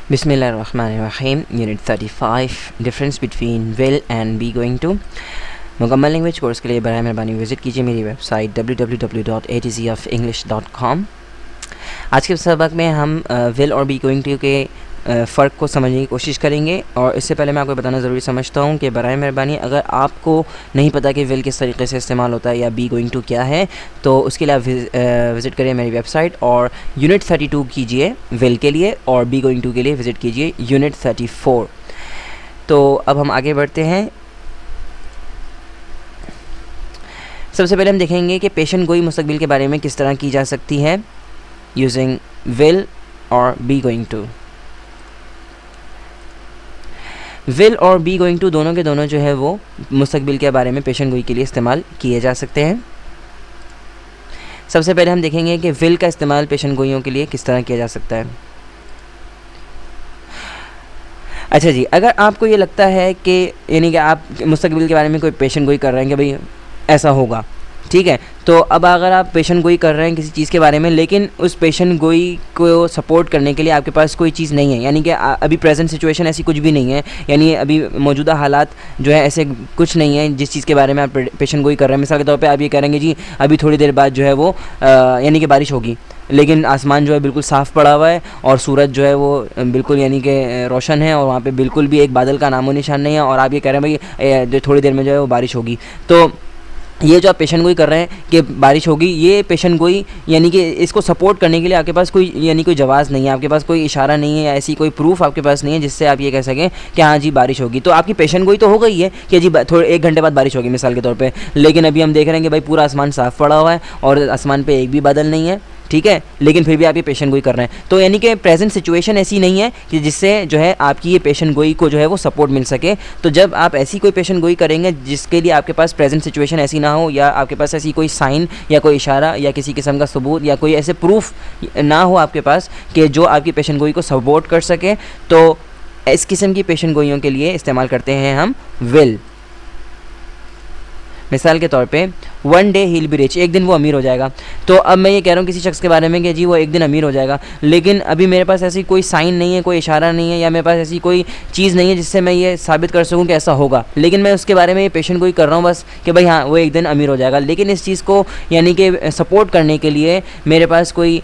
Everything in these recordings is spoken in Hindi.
बिस्मिल्लाहिर्रहमानिर्रहीम unit 35 difference between will and be going to. मुकम्मल लैंग्वेज कोर्स के लिए बराए मेहरबानी विज़िट कीजिए मेरी वेबसाइट www.atzofinglish.com। आज के सबक में हम विल और बी गोइंग टू के फ़र्क को समझने की कोशिश करेंगे। और इससे पहले मैं आपको बताना ज़रूरी समझता हूँ कि बराए मेहरबानी अगर आपको नहीं पता कि विल किस तरीके से इस्तेमाल होता है या बी गोइंग टू क्या है, तो उसके लिए आप विज़िट करिए मेरी वेबसाइट और यूनिट 32 कीजिए विल के लिए और बी गोइंग टू के लिए विज़िट कीजिए यूनिट 34। तो अब हम आगे बढ़ते हैं। सबसे पहले हम देखेंगे कि पेशन गोई मुस्तकबिल के बारे में किस तरह की जा सकती है यूजिंग विल और बी गोइंग टू। विल और बी गोइंग टू दोनों के दोनों जो है वो मुस्तकबिल के बारे में पेशन गोई के लिए इस्तेमाल किए जा सकते हैं। सबसे पहले हम देखेंगे कि विल का इस्तेमाल पेशन गोइयों के लिए किस तरह किया जा सकता है। अच्छा जी, अगर आपको ये लगता है कि यानी कि आप मुस्तकबिल के बारे में कोई पेशन गोई कर रहे हैं कि भाई ऐसा होगा, ठीक है, तो अब अगर आप पेशन गोई कर रहे हैं किसी चीज़ के बारे में, लेकिन उस पेशन गोई को सपोर्ट करने के लिए आपके पास कोई चीज़ नहीं है, यानी कि अभी प्रेजेंट सिचुएशन ऐसी कुछ भी नहीं है, यानी अभी मौजूदा हालात जो है ऐसे कुछ नहीं है जिस चीज़ के बारे में आप पेशन गोई कर रहे हैं। मिसाल के तौर पे आप ये करेंगे जी अभी थोड़ी देर बाद जो है वो यानी कि बारिश होगी, लेकिन आसमान जो है बिल्कुल साफ़ पड़ा हुआ है और सूरज जो है वो बिल्कुल यानी कि रोशन है और वहाँ पे बिल्कुल भी एक बादल का नामो निशान नहीं है, और आप ये कह रहे हैं भाई थोड़ी देर में जो है वो बारिश होगी। तो ये जो आप पेशन गोई कर रहे हैं कि बारिश होगी, ये पेशन गोई यानी कि इसको सपोर्ट करने के लिए आपके पास कोई यानी कोई जवाज़ नहीं है, आपके पास कोई इशारा नहीं है या ऐसी कोई प्रूफ आपके पास नहीं है जिससे आप ये कह सकें कि हाँ जी बारिश होगी। तो आपकी पेशन गोई तो हो गई है कि जी थोड़े 1 घंटे बाद बारिश होगी मिसाल के तौर पे, लेकिन अभी हम देख रहे हैं कि भाई पूरा आसमान साफ़ पड़ा हुआ है और आसमान पे एक भी बादल नहीं है, ठीक है, लेकिन फिर भी आप ये पेशन गोई कर रहे हैं। तो यानी कि प्रेजेंट सिचुएशन ऐसी नहीं है कि जिससे जो है आपकी ये पेशन गोई को जो है वो सपोर्ट मिल सके। तो जब आप ऐसी कोई पेशन गोई करेंगे जिसके लिए आपके पास प्रेजेंट सिचुएशन ऐसी ना हो, या आपके पास ऐसी कोई साइन या कोई इशारा या किसी किस्म का सबूत या कोई ऐसे प्रूफ ना हो आपके पास कि जो आपकी पेशन गोई को सपोर्ट कर सके, तो इस किस्म की पेशन गोइयों के लिए इस्तेमाल करते हैं हम विल। मिसाल के तौर पे one day he will be rich, एक दिन वो अमीर हो जाएगा। तो अब मैं ये कह रहा हूँ किसी शख्स के बारे में कि जी वो एक दिन अमीर हो जाएगा, लेकिन अभी मेरे पास ऐसी कोई साइन नहीं है, कोई इशारा नहीं है, या मेरे पास ऐसी कोई चीज़ नहीं है जिससे मैं ये साबित कर सकूँ कि ऐसा होगा, लेकिन मैं उसके बारे में ये पेशन गोई कर रहा हूँ बस कि भाई हाँ वो एक दिन अमीर हो जाएगा। लेकिन इस चीज़ को यानी कि सपोर्ट करने के लिए मेरे पास कोई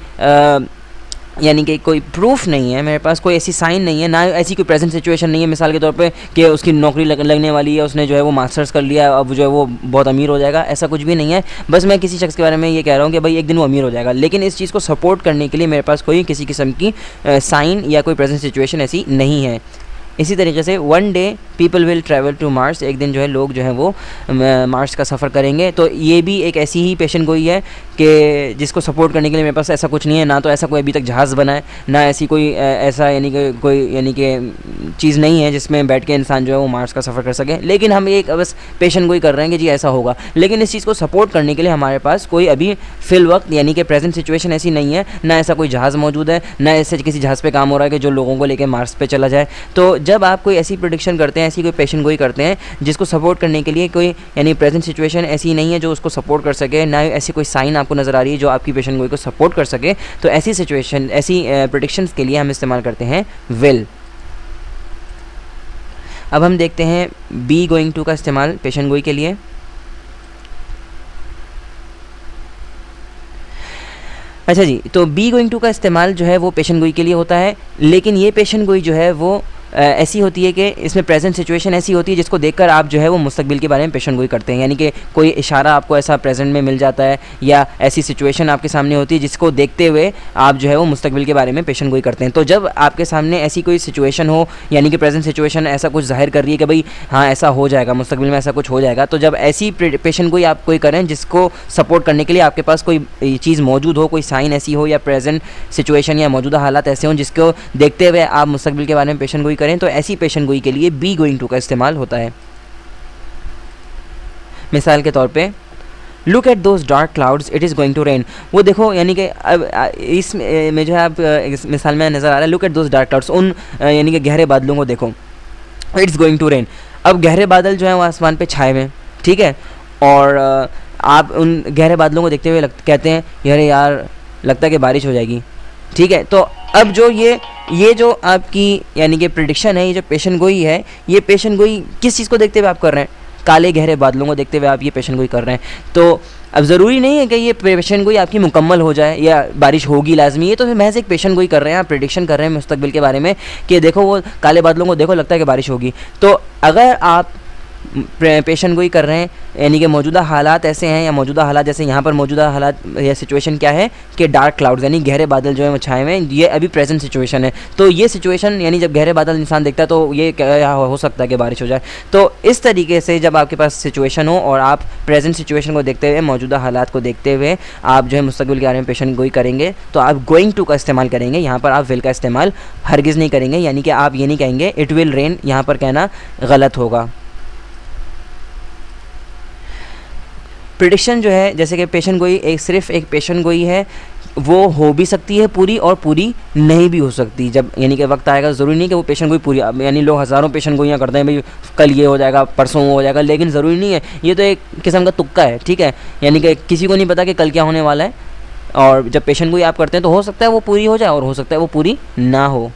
यानी कि कोई प्रूफ नहीं है, मेरे पास कोई ऐसी साइन नहीं है, ना ऐसी कोई प्रेजेंट सिचुएशन नहीं है मिसाल के तौर पे कि उसकी नौकरी लगने वाली है, उसने जो है वो मास्टर्स कर लिया, अब जो है वो बहुत अमीर हो जाएगा, ऐसा कुछ भी नहीं है। बस मैं किसी शख्स के बारे में ये कह रहा हूँ कि भाई एक दिन वो अमीर हो जाएगा, लेकिन इस चीज़ को सपोर्ट करने के लिए मेरे पास कोई किसी किस्म की साइन या कोई प्रेजेंट सिचुएशन ऐसी नहीं है। इसी तरीके से one day people will travel to Mars, एक दिन जो है लोग जो है वो मार्स का सफ़र करेंगे। तो ये भी एक ऐसी ही पेशन गोई है कि जिसको सपोर्ट करने के लिए मेरे पास ऐसा कुछ नहीं है, ना तो ऐसा कोई अभी तक जहाज़ बना है, ना ऐसी कोई ऐसा यानी कि कोई यानी कि चीज़ नहीं है जिसमें बैठ के इंसान जो है वो मार्स का सफ़र कर सके, लेकिन हम एक बस पेशन गोई कर रहे हैं कि जी ऐसा होगा। लेकिन इस चीज़ को सपोर्ट करने के लिए हमारे पास कोई अभी फ़िल वक्त यानी कि प्रेजेंट सिचुएशन ऐसी नहीं है, ना ऐसा कोई जहाज़ मौजूद है, ना ऐसे किसी जहाज़ पे काम हो रहा है कि जो लोगों को लेकर मार्स पे चला जाए। तो जब आप कोई ऐसी प्रेडिक्शन करते हैं, ऐसी कोई पेशन गोई करते हैं जिसको सपोर्ट करने के लिए कोई यानी प्रेजेंट सिचुएशन ऐसी नहीं है जो उसको सपोर्ट कर सके, ना ऐसी कोई साइन आपको नज़र आ रही है जो आपकी पेशन गोई को सपोर्ट कर सके, तो ऐसी सिचुएशन ऐसी प्रेडिक्शंस के लिए हम इस्तेमाल करते हैं विल। अब हम देखते हैं बी गोइंग टू का इस्तेमाल पेशन गोई के लिए। अच्छा जी, तो बी गोइंग टू का इस्तेमाल जो है वो पेशन गोई के लिए होता है, लेकिन ये पेशन गोई जो है वो ऐसी होती है कि इसमें प्रेजेंट सिचुएशन ऐसी होती है जिसको देखकर आप जो है वो मुस्तकबिल के बारे में पेशन गोई करते हैं, यानी कि कोई इशारा आपको ऐसा प्रेजेंट में मिल जाता है या ऐसी सिचुएशन आपके सामने होती है जिसको देखते हुए आप जो है वो मुस्तकबिल के बारे में पेशन गोई करते हैं। तो जब आपके सामने ऐसी कोई सिचुएशन हो यानी कि प्रेजेंट सिचुएशन ऐसा कुछ जाहिर कर रही है कि भाई हाँ ऐसा हो जाएगा, मुस्तकबिल में ऐसा कुछ हो जाएगा, तो जब ऐसी पेशन गोई आप कोई करें जिसको सपोर्ट करने के लिए आपके पास कोई चीज़ मौजूद हो, कोई साइन ऐसी हो या प्रेजेंट सिचुएशन या मौजूदा हालात ऐसे हों जिसको देखते हुए आप मुस्तकबिल के बारे में पेशन गोई करें, तो ऐसी पेशन गोई के लिए बी गोइंग टू का इस्तेमाल होता है। मिसाल के तौर पे look at those dark clouds it is going to rain, वो देखो यानी कि अब इस में जो है आप इस मिसाल में नज़र आ रहा है look at those dark clouds, उन यानी कि गहरे बादलों को देखो, इट्स गोइंग टू रेन। अब गहरे बादल जो है वो आसमान पे छाए हुए, ठीक है, और आप उन गहरे बादलों को देखते हुए कहते हैं यार लगता है कि बारिश हो जाएगी, ठीक है। तो अब जो ये जो आपकी यानी कि प्रिडिक्शन है, ये जो पेशन गोई है, ये पेशन गोई किस चीज़ को देखते हुए आप कर रहे हैं? काले गहरे बादलों को देखते हुए आप ये पेशन गोई कर रहे हैं। तो अब ज़रूरी नहीं है कि ये पेशन गोई आपकी मुकम्मल हो जाए या बारिश होगी लाजमी, ये तो महज एक पेशन गोई कर रहे हैं, आप प्रिडिक्शन कर रहे हैं मुस्तकबिल के बारे में कि देखो वो काले बादलों को देखो, लगता है कि बारिश होगी। तो अगर आप पेशन गोई कर रहे हैं यानी कि मौजूदा हालात ऐसे हैं, या मौजूदा हालात जैसे यहाँ पर मौजूदा हालात या सिचुएशन क्या है कि डार्क क्लाउड्स यानी गहरे बादल जो है वो छाए हुए हैं, ये अभी प्रेजेंट सिचुएशन है। तो ये सिचुएशन यानी जब गहरे बादल इंसान देखता है तो ये क्या हो सकता है कि बारिश हो जाए। तो इस तरीके से जब आपके पास सिचुएशन हो और आप प्रेजेंट सिचुएशन को देखते हुए, मौजूदा हालात को देखते हुए आप जो है मुस्तकबिल के बारे में पेशन गोई करेंगे, तो आप गोइंग टू का इस्तेमाल करेंगे। यहाँ पर आप विल का इस्तेमाल हरगिज़ नहीं करेंगे, यानी कि आप ये नहीं कहेंगे इट विल रेन, यहाँ पर कहना गलत होगा। प्रिडिक्शन जो है जैसे कि पेशन गोई सिर्फ एक पेशन गोई है, वो हो भी सकती है पूरी और पूरी नहीं भी हो सकती। जब यानी कि वक्त आएगा, ज़रूरी नहीं कि वो पेशन गोई पूरी, यानी लोग हज़ारों पेशन गोइयाँ करते हैं, भाई कल ये हो जाएगा, परसों वो हो जाएगा, लेकिन ज़रूरी नहीं है, ये तो एक किस्म का तुक्का है, ठीक है। यानी कि किसी को नहीं पता कि कल क्या होने वाला है, और जब पेशन गोई आप करते हैं तो हो सकता है वो पूरी हो जाए और हो सकता है वो पूरी ना हो।